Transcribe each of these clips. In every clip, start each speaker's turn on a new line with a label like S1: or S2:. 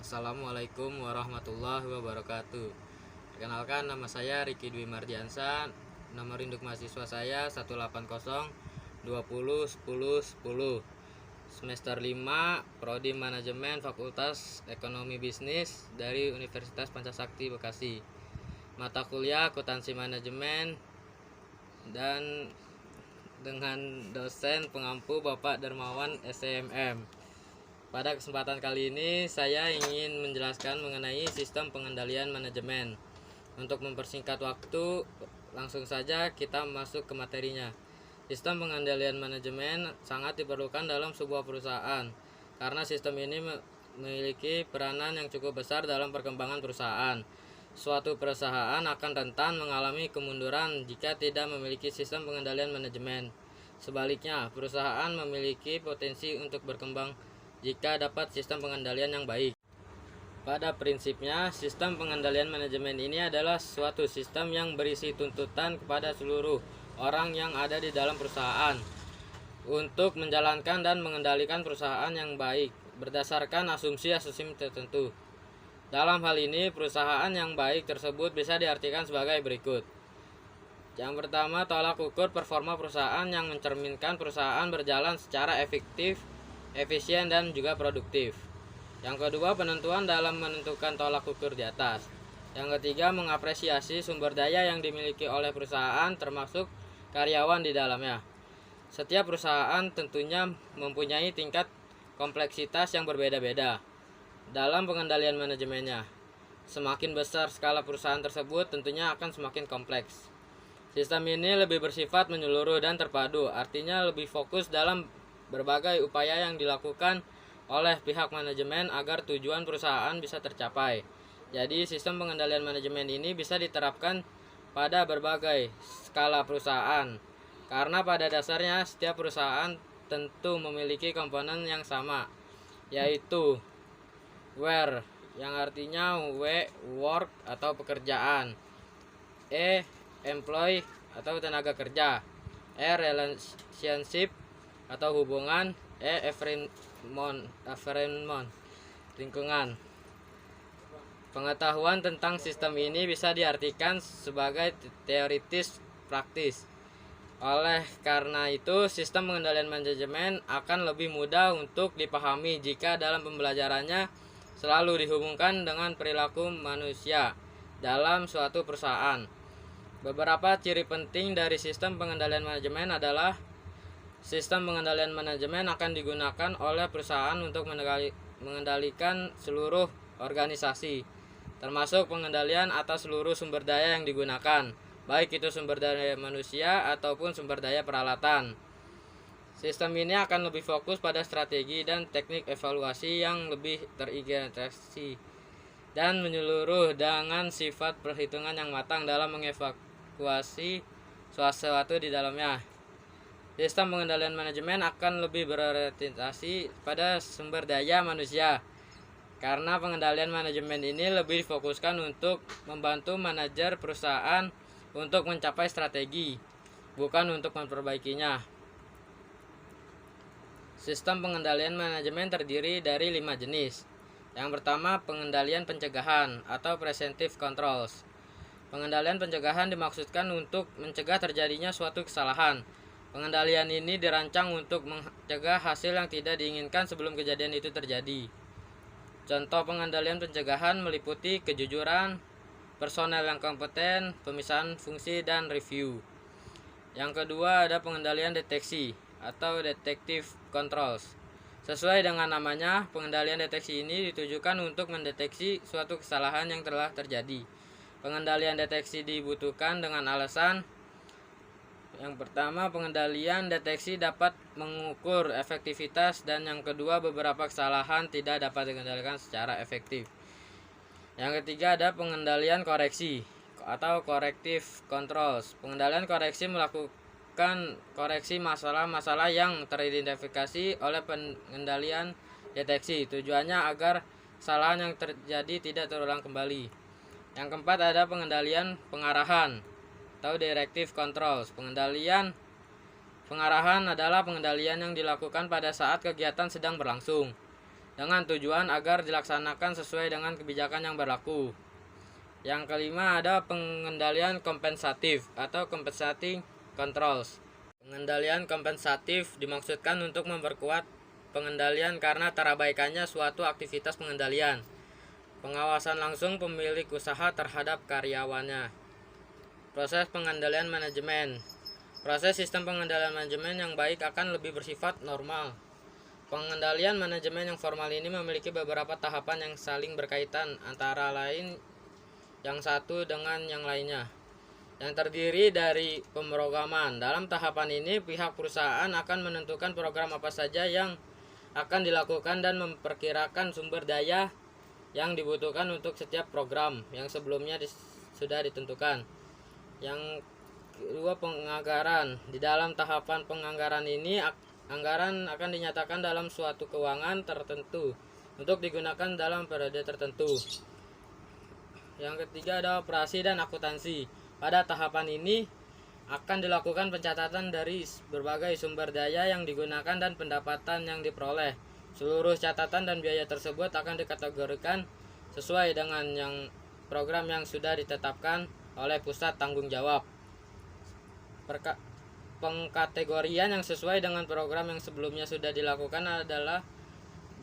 S1: Assalamualaikum warahmatullahi wabarakatuh. Perkenalkan, nama saya Riki Dwi Mardiansa. Nomor induk mahasiswa saya 180201010. Semester 5, Prodi Manajemen Fakultas Ekonomi Bisnis dari Universitas Pancasakti Bekasi. Mata kuliah Akuntansi Manajemen dan dengan dosen pengampu Bapak Darmawan SCMM. Pada kesempatan kali ini saya ingin menjelaskan mengenai sistem pengendalian manajemen. Untuk mempersingkat waktu, langsung saja kita masuk ke materinya. Sistem pengendalian manajemen sangat diperlukan dalam sebuah perusahaan karena sistem ini memiliki peranan yang cukup besar dalam perkembangan perusahaan. Suatu perusahaan akan rentan mengalami kemunduran jika tidak memiliki sistem pengendalian manajemen. Sebaliknya, perusahaan memiliki potensi untuk berkembang jika dapat sistem pengendalian yang baik. Pada prinsipnya, sistem pengendalian manajemen ini adalah suatu sistem yang berisi tuntutan kepada seluruh orang yang ada di dalam perusahaan untuk menjalankan dan mengendalikan perusahaan yang baik berdasarkan asumsi-asumsi tertentu. Dalam hal ini, perusahaan yang baik tersebut bisa diartikan sebagai berikut. Yang pertama, tolak ukur performa perusahaan yang mencerminkan perusahaan berjalan secara efektif, efisien, dan juga produktif. Yang kedua, penentuan dalam menentukan tolak ukur di atas. Yang ketiga, mengapresiasi sumber daya yang dimiliki oleh perusahaan termasuk karyawan di dalamnya. Setiap perusahaan tentunya mempunyai tingkat kompleksitas yang berbeda-beda dalam pengendalian manajemennya. Semakin besar skala perusahaan tersebut, tentunya akan semakin kompleks. Sistem ini lebih bersifat menyeluruh dan terpadu, artinya lebih fokus dalam berbagai upaya yang dilakukan oleh pihak manajemen agar tujuan perusahaan bisa tercapai. Jadi, sistem pengendalian manajemen ini bisa diterapkan pada berbagai skala perusahaan. Karena pada dasarnya setiap perusahaan tentu memiliki komponen yang sama, yaitu where yang artinya work atau pekerjaan, employee atau tenaga kerja, relationship atau hubungan, environment lingkungan. Pengetahuan tentang sistem ini bisa diartikan sebagai teoritis praktis. Oleh karena itu, sistem pengendalian manajemen akan lebih mudah untuk dipahami jika dalam pembelajarannya selalu dihubungkan dengan perilaku manusia dalam suatu perusahaan. Beberapa ciri penting dari sistem pengendalian manajemen adalah sistem pengendalian manajemen akan digunakan oleh perusahaan untuk mengendalikan seluruh organisasi, termasuk pengendalian atas seluruh sumber daya yang digunakan, baik itu sumber daya manusia ataupun sumber daya peralatan. Sistem ini akan lebih fokus pada strategi dan teknik evaluasi yang lebih terintegrasi dan menyeluruh dengan sifat perhitungan yang matang dalam mengevaluasi sesuatu di dalamnya. Sistem pengendalian manajemen akan lebih berorientasi pada sumber daya manusia, karena pengendalian manajemen ini lebih difokuskan untuk membantu manajer perusahaan untuk mencapai strategi, bukan untuk memperbaikinya. Sistem pengendalian manajemen terdiri dari 5 jenis. Yang pertama, pengendalian pencegahan atau preventive controls. Pengendalian pencegahan dimaksudkan untuk mencegah terjadinya suatu kesalahan. Pengendalian ini dirancang untuk mencegah hasil yang tidak diinginkan sebelum kejadian itu terjadi. Contoh pengendalian pencegahan meliputi kejujuran, personel yang kompeten, pemisahan fungsi, dan review. Yang kedua ada pengendalian deteksi atau detective controls. Sesuai dengan namanya, pengendalian deteksi ini ditujukan untuk mendeteksi suatu kesalahan yang telah terjadi. Pengendalian deteksi dibutuhkan dengan alasan: yang pertama, pengendalian deteksi dapat mengukur efektivitas, dan yang kedua, beberapa kesalahan tidak dapat dikendalikan secara efektif. Yang ketiga ada pengendalian koreksi atau corrective controls. Pengendalian koreksi melakukan koreksi masalah-masalah yang teridentifikasi oleh pengendalian deteksi. Tujuannya agar kesalahan yang terjadi tidak terulang kembali. Yang keempat ada pengendalian pengarahan atau directive controls. Pengarahan adalah pengendalian yang dilakukan pada saat kegiatan sedang berlangsung. dengan tujuan agar dilaksanakan sesuai dengan kebijakan yang berlaku. Yang kelima ada pengendalian kompensatif atau compensating controls. Pengendalian kompensatif dimaksudkan untuk memperkuat pengendalian karena terabaikannya suatu aktivitas pengendalian. Pengawasan langsung pemilik usaha terhadap karyawannya. Proses pengendalian manajemen. Proses sistem pengendalian manajemen yang baik akan lebih bersifat normal. Pengendalian manajemen yang formal ini memiliki beberapa tahapan yang saling berkaitan antara lain yang satu dengan yang lainnya, yang terdiri dari pemrograman. Dalam tahapan ini, pihak perusahaan akan menentukan program apa saja yang akan dilakukan dan memperkirakan sumber daya yang dibutuhkan untuk setiap program yang sebelumnya sudah ditentukan. Yang kedua, penganggaran. Di dalam tahapan penganggaran ini, anggaran akan dinyatakan dalam suatu keuangan tertentu untuk digunakan dalam periode tertentu. Yang ketiga ada operasi dan akuntansi. Pada tahapan ini akan dilakukan pencatatan dari berbagai sumber daya yang digunakan dan pendapatan yang diperoleh. Seluruh catatan dan biaya tersebut akan dikategorikan sesuai dengan program yang sudah ditetapkan oleh pusat tanggung jawab. Pengkategorian yang sesuai dengan program yang sebelumnya sudah dilakukan adalah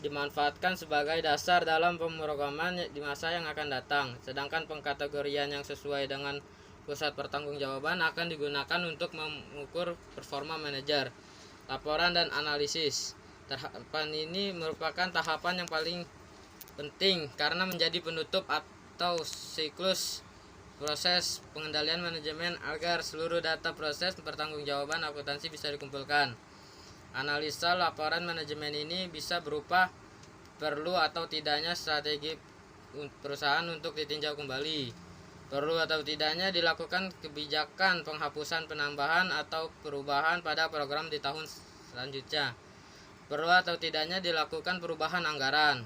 S1: dimanfaatkan sebagai dasar dalam pemrograman di masa yang akan datang. Sedangkan pengkategorian yang sesuai dengan pusat pertanggungjawaban akan digunakan untuk mengukur performa manajer. Laporan dan analisis. Tahapan ini merupakan tahapan yang paling penting karena menjadi penutup atau siklus proses pengendalian manajemen agar seluruh data proses pertanggungjawaban akuntansi bisa dikumpulkan. Analisa laporan manajemen ini bisa berupa perlu atau tidaknya strategi perusahaan untuk ditinjau kembali. Perlu atau tidaknya dilakukan kebijakan penghapusan, penambahan, atau perubahan pada program di tahun selanjutnya. Perlu atau tidaknya dilakukan perubahan anggaran.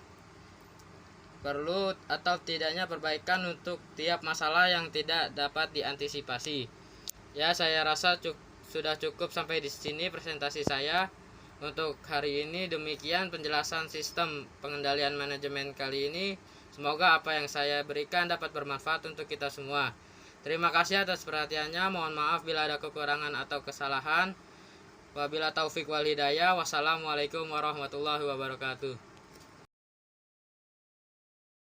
S1: Perlu atau tidaknya perbaikan untuk tiap masalah yang tidak dapat diantisipasi. Ya, saya rasa sudah cukup sampai di sini presentasi saya. Untuk hari ini demikian penjelasan sistem pengendalian manajemen kali ini. Semoga apa yang saya berikan dapat bermanfaat untuk kita semua. Terima kasih atas perhatiannya. Mohon maaf bila ada kekurangan atau kesalahan. Wabillahi taufik wal hidayah. Wassalamualaikum warahmatullahi wabarakatuh.